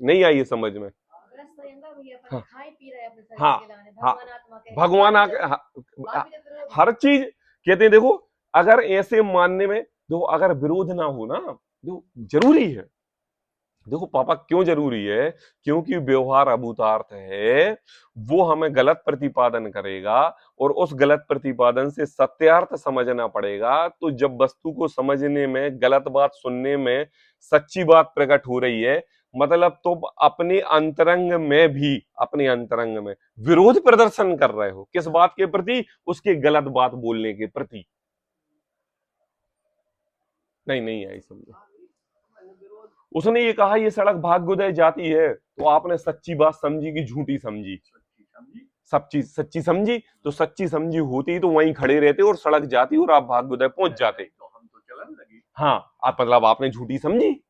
Speaker 1: नहीं आई समझ में? हाँ हाँ हाँ, भगवान हर चीज कहते हैं। देखो, अगर ऐसे मानने में, देखो अगर विरोध ना हो ना, देखो जरूरी है। देखो पापा क्यों जरूरी है? क्योंकि व्यवहार अभूतार्थ है, वो हमें गलत प्रतिपादन करेगा और उस गलत प्रतिपादन से सत्यार्थ समझना पड़ेगा। तो जब वस्तु को समझने में, गलत बात सुनने में सच्ची बात प्रकट हो रही है, मतलब तो अपने अंतरंग में भी, अपने अंतरंग में विरोध प्रदर्शन कर रहे हो। किस बात के प्रति? उसके गलत बात बोलने के प्रति। नहीं आई समझो। उसने ये कहा ये सड़क भाग्योदय जाती है, तो आपने सच्ची बात समझी कि झूठी समझी? सब चीज सच्ची समझी। तो सच्ची समझी होती तो वहीं खड़े रहते और सड़क जाती और आप भाग्योदय पहुंच जाते। तो हम तो चलन लगे। हाँ, आप मतलब आपने झूठी समझी,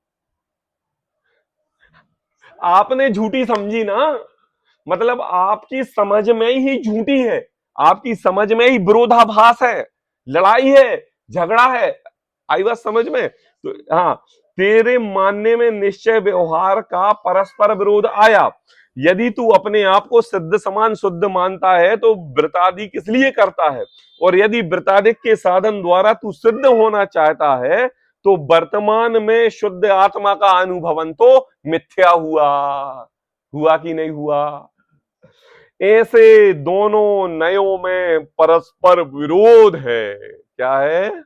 Speaker 1: आपने झूठी समझी ना। मतलब आपकी समझ में ही झूठी है, आपकी समझ में ही विरोधाभास है, लड़ाई है, झगड़ा है। आई बात समझ में? तो हाँ, तेरे मानने में निश्चय व्यवहार का परस्पर विरोध आया। यदि तू अपने आप को सिद्ध समान शुद्ध मानता है तो व्रतादि किस लिए करता है? और यदि व्रतादि के साधन द्वारा तू सिद्ध होना चाहता है तो वर्तमान में शुद्ध आत्मा का अनुभवन तो मिथ्या हुआ। हुआ कि नहीं हुआ? ऐसे दोनों नयों में परस्पर विरोध है। क्या है?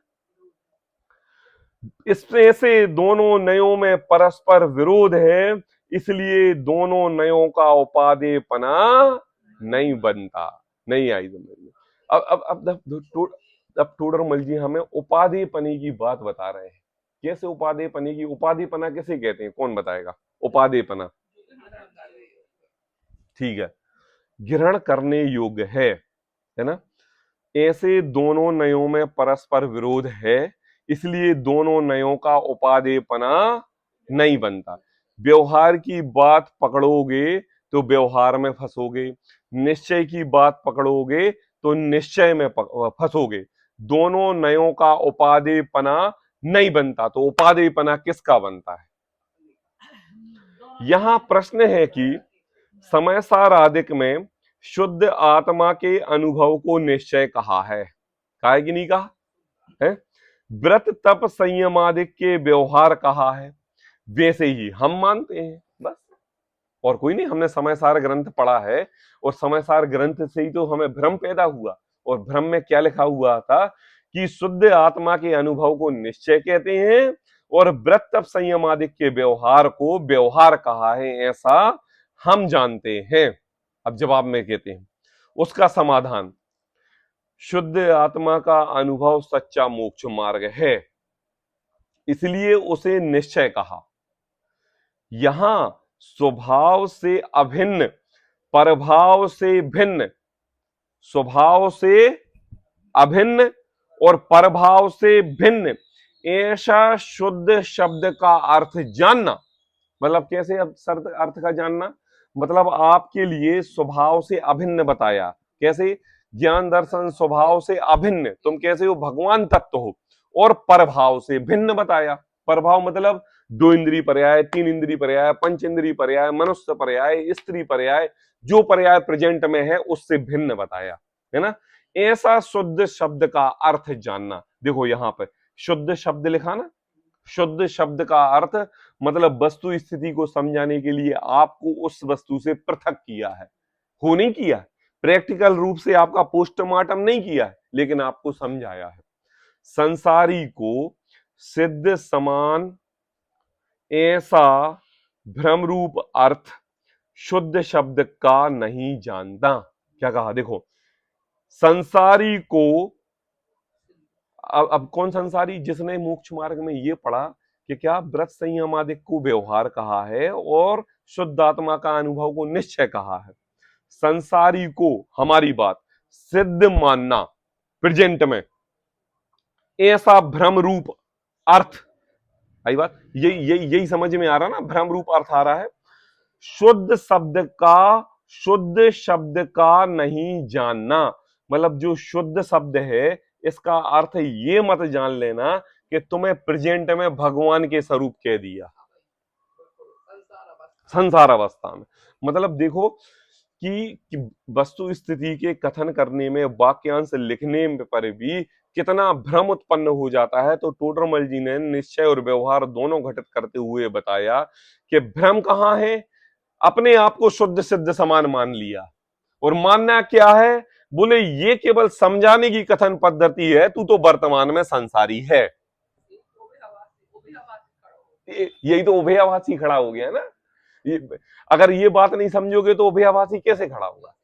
Speaker 1: इसमें से दोनों नयों में परस्पर विरोध है, इसलिए दोनों नयों का उपादेयपना नहीं बनता। नहीं आई समझ में? अब टोडरमल जी हमें उपादेयपने की बात बता रहे हैं। कैसे उपादेयपने की? उपादेयपना कैसे कहते हैं, कौन बताएगा? उपादेयपना ठीक है, ग्रहण करने योग्य है ना? ऐसे दोनों नयों में परस्पर विरोध है, इसलिए दोनों नयों का उपादेयपना नहीं बनता। व्यवहार की बात पकड़ोगे तो व्यवहार में फंसोगे, निश्चय की बात पकड़ोगे तो निश्चय में फंसोगे। दोनों नयों का उपादेयपना नहीं बनता, तो उपादेयपना किसका बनता है? यहां प्रश्न है कि समय सार आदिक में शुद्ध आत्मा के अनुभव को निश्चय कहा है। कहा कि नहीं कहा है? व्रत तप संयमादि के व्यवहार कहा है, वैसे ही हम मानते हैं, बस और कोई नहीं। हमने समयसार ग्रंथ पढ़ा है और समयसार ग्रंथ से ही तो हमें भ्रम पैदा हुआ। और भ्रम में क्या लिखा हुआ था कि शुद्ध आत्मा के अनुभव को निश्चय कहते हैं और व्रत तप संयम आदि के व्यवहार को व्यवहार कहा है, ऐसा हम जानते हैं। अब जवाब में कहते हैं उसका समाधान, शुद्ध आत्मा का अनुभव सच्चा मोक्ष मार्ग है, इसलिए उसे निश्चय कहा। यहां स्वभाव से अभिन्न, परभाव से भिन्न, स्वभाव से अभिन्न और परभाव से भिन्न ऐसा शुद्ध शब्द का अर्थ जानना। मतलब कैसे? अब अर्थ का जानना मतलब आपके लिए स्वभाव से अभिन्न बताया। कैसे? ज्ञान दर्शन स्वभाव से अभिन्न, तुम कैसे हो? भगवान तत्व हो। और परभाव से भिन्न बताया। परभाव मतलब 2 इंद्रिय पर्याय, 3 इंद्रिय पर्याय, 5 इंद्रिय पर्याय, मनुष्य पर्याय, स्त्री पर्याय, जो पर्याय प्रेजेंट में है उससे भिन्न बताया, है ना। ऐसा शुद्ध शब्द का अर्थ जानना। देखो यहां पर शुद्ध शब्द लिखा ना, शुद्ध शब्द का अर्थ मतलब वस्तु स्थिति को समझाने के लिए आपको उस वस्तु से पृथक किया है, हो नहीं किया, प्रैक्टिकल रूप से आपका पोस्टमार्टम नहीं किया है, लेकिन आपको समझाया है। संसारी को सिद्ध समान ऐसा भ्रम रूप अर्थ शुद्ध शब्द का नहीं जानता। क्या कहा? देखो संसारी को, अब कौन संसारी? जिसने मोक्ष मार्ग में ये पढ़ा कि क्या व्रत संयम आदि को व्यवहार कहा है और शुद्ध आत्मा का अनुभव को निश्चय कहा है। संसारी को हमारी बात सिद्ध मानना प्रेजेंट में, ऐसा भ्रम रूप अर्थ, आई बात? यही समझ में आ रहा ना, भ्रम रूप अर्थ आ रहा है। शुद्ध शब्द का नहीं जानना मतलब जो शुद्ध शब्द है इसका अर्थ ये मत जान लेना कि तुम्हें प्रेजेंट में भगवान के स्वरूप कह दिया संसार अवस्था में। मतलब देखो कि वस्तु स्थिति के कथन करने में, वाक्यांश लिखने पर भी कितना भ्रम उत्पन्न हो जाता है। तो टोडरमल जी ने निश्चय और व्यवहार दोनों घटित करते हुए बताया कि भ्रम कहां है? अपने आप को शुद्ध सिद्ध समान मान लिया। और मानना क्या है? बोले ये केवल समझाने की कथन पद्धति है, तू तो वर्तमान में संसारी है। यही तो उभयाभासी खड़ा हो गया ना। अगर ये बात नहीं समझोगे तो उभयाभासी कैसे खड़ा होगा?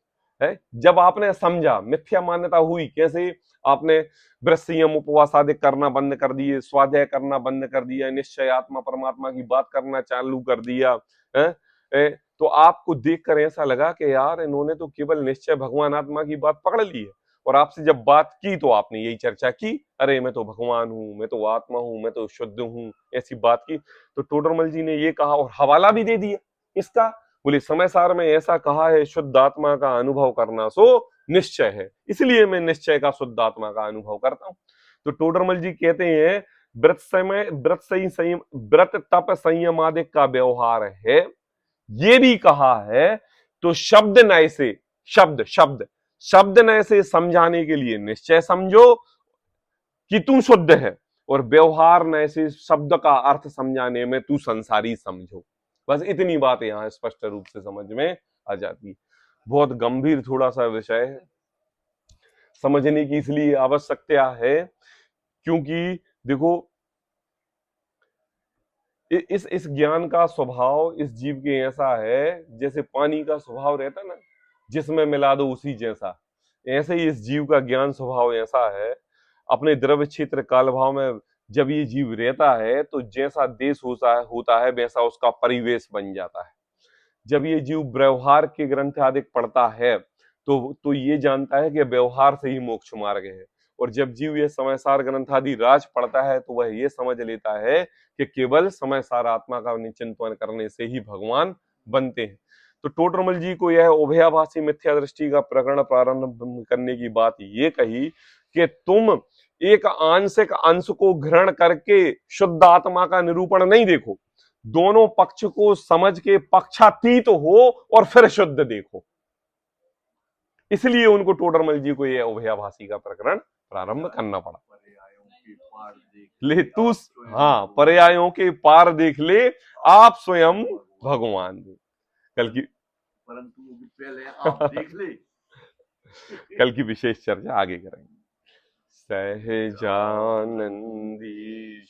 Speaker 1: है जब आपने समझा, मिथ्या मान्यता हुई। कैसे? आपने व्रत संयम उपवास आदि करना बंद कर दिए, स्वाध्याय करना बंद कर दिया, निश्चय आत्मा परमात्मा की बात करना चालू कर दिया है। तो आपको देखकर ऐसा लगा कि यार इन्होंने तो केवल निश्चय भगवान आत्मा की बात पकड़ ली है। और आपसे जब बात की तो आपने यही चर्चा की, अरे मैं तो भगवान हूं, मैं तो आत्मा हूं, मैं तो शुद्ध हूं, ऐसी बात की। तो टोडरमल जी ने ये कहा और हवाला भी दे दिया इसका। बोले समय सार में ऐसा कहा है, शुद्ध आत्मा का अनुभव करना सो निश्चय है, इसलिए मैं निश्चय का शुद्ध आत्मा का अनुभव करता हूं। तो टोडरमल जी कहते हैं व्रत तप संयम आदि का व्यवहार है, ये भी कहा है। तो शब्द नय से, शब्द नय से समझाने के लिए निश्चय समझो कि तू शुद्ध है, और व्यवहार नय से शब्द का अर्थ समझाने में तू संसारी समझो। बस इतनी बात यहां स्पष्ट रूप से समझ में आ जाती है। बहुत गंभीर थोड़ा सा विषय है, समझने की इसलिए आवश्यकता है क्योंकि देखो इस ज्ञान का स्वभाव इस जीव के ऐसा है जैसे पानी का स्वभाव रहता ना, जिसमें मिला दो उसी जैसा। ऐसे ही इस जीव का ज्ञान स्वभाव ऐसा है, अपने द्रव्य क्षेत्र काल भाव में जब ये जीव रहता है तो जैसा देश होता है वैसा उसका परिवेश बन जाता है। जब ये जीव व्यवहार के ग्रंथ आदि पढ़ता है तो ये जानता है कि व्यवहार से ही मोक्ष मार्ग है। और जब जीव ये समयसार ग्रंथ आदि राज पढ़ता है तो वह ये समझ लेता है कि केवल समयसार आत्मा का चिंतन करने से ही भगवान बनते हैं। तो टोडरमल जी को यह उभयाभासी मिथ्या दृष्टि का प्रकरण प्रारंभ करने की बात ये कही कि तुम एक आंशिक अंश को ग्रहण करके शुद्ध आत्मा का निरूपण नहीं देखो, दोनों पक्ष को समझ के पक्षातीत हो और फिर शुद्ध देखो। इसलिए उनको टोडरमल जी को यह उभयाभासी का प्रकरण प्रारंभ करना पड़ा।
Speaker 3: पर्यायों के पार देख
Speaker 1: ले तू,
Speaker 3: आप स्वयं
Speaker 1: हाँ, पर्यायों के पार देख ले आप स्वयं भगवान हो। कल की
Speaker 3: परंतु पहले आप देख ले।
Speaker 1: कल की विशेष चर्चा आगे करेंगे। सहजानंदी